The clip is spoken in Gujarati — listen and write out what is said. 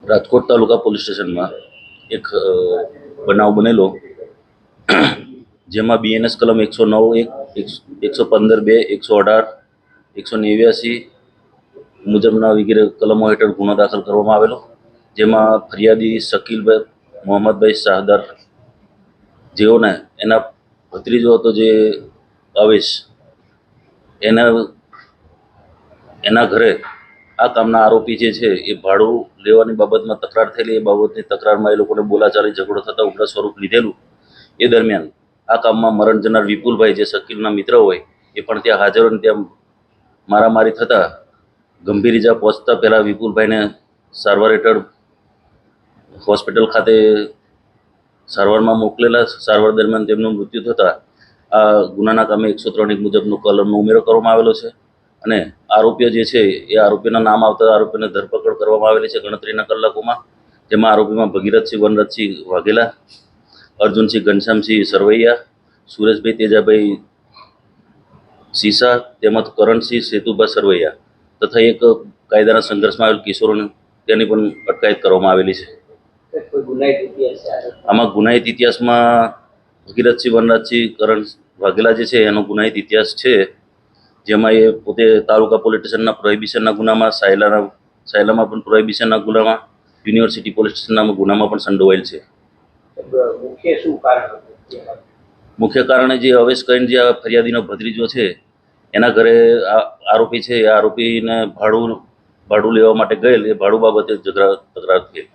રાજકોટ તાલુકા પોલીસ સ્ટેશનમાં એક બનાવ બનેલો, જેમાં બીએનએસ કલમ 109(1), 115(2), 118, 189 મુજબના વગેરે કલમો હેઠળ ગુનો દાખલ કરવામાં આવેલો, જેમાં ફરિયાદી શકીલભાઈ મોહમ્મદભાઈ શાહદાર, જેઓને એના ભત્રીજો હતો જે અવેશ, એના ઘરે આ કામના આરોપી જે છે એ ભાડું લેવાની બાબતમાં તકરાર થયેલી. એ બાબતની તકરારમાં એ લોકોને બોલાચાલી ઝઘડો થતાં ઉગ્ર સ્વરૂપ લીધેલું. એ દરમિયાન આ કામમાં મરણ જનાર વિપુલભાઈ, જે શકીલના મિત્ર હોય, એ પણ ત્યાં હાજર હોય. ત્યાં મારામારી થતાં ગંભીર ઇજા પહોંચતા પહેલાં વિપુલભાઈને સારવાર હેઠળ હોસ્પિટલ ખાતે સારવારમાં મોકલેલા. સારવાર દરમિયાન તેમનું મૃત્યુ થતાં આ ગુનાના કામે 103(1) મુજબનો કલમનો ઉમેરો કરવામાં આવેલો છે. અને આરોપીઓ જે છે એ આરોપીના નામ આવતા આરોપીને ધરપકડ કરવામાં આવેલી છે ગણતરીના કલાકોમાં. જેમાં આરોપીમાં ભગીરથસિંહ વનરથસિંહ વાઘેલા, અર્જુનસિંહ ઘનશ્યામસિંહ સરવૈયા, સુરેશભાઈ તેજાભાઈ સીસા તેમજ કરણસિંહ સેતુભા સરવૈયા તથા એક કાયદાના સંઘર્ષમાં આવેલ કિશોરોને તેની પણ અટકાયત કરવામાં આવેલી છે. આમાં ગુનાહિત ઇતિહાસમાં ભગીરથસિંહ વનરાજસિંહ કરણ વાઘેલા જે છે એનો ગુનાહિત ઇતિહાસ છે, જેમાં એ પોતે તાલુકા પોલીસ સ્ટેશનના પ્રોહિબિશનના ગુનામાં, સાયલામાં પણ પ્રોહિબિશનના ગુનામાં, યુનિવર્સિટી પોલીસ સ્ટેશનના ગુનામાં પણ સંડોવાયેલ છે. મુખ્ય કારણે જે અવેશ કરીને જે ફરિયાદીનો ભત્રીજો છે એના ઘરે આરોપી છે, એ આરોપીને ભાડું લેવા માટે ગયેલ, એ ભાડું બાબતે તકરાર થઈ.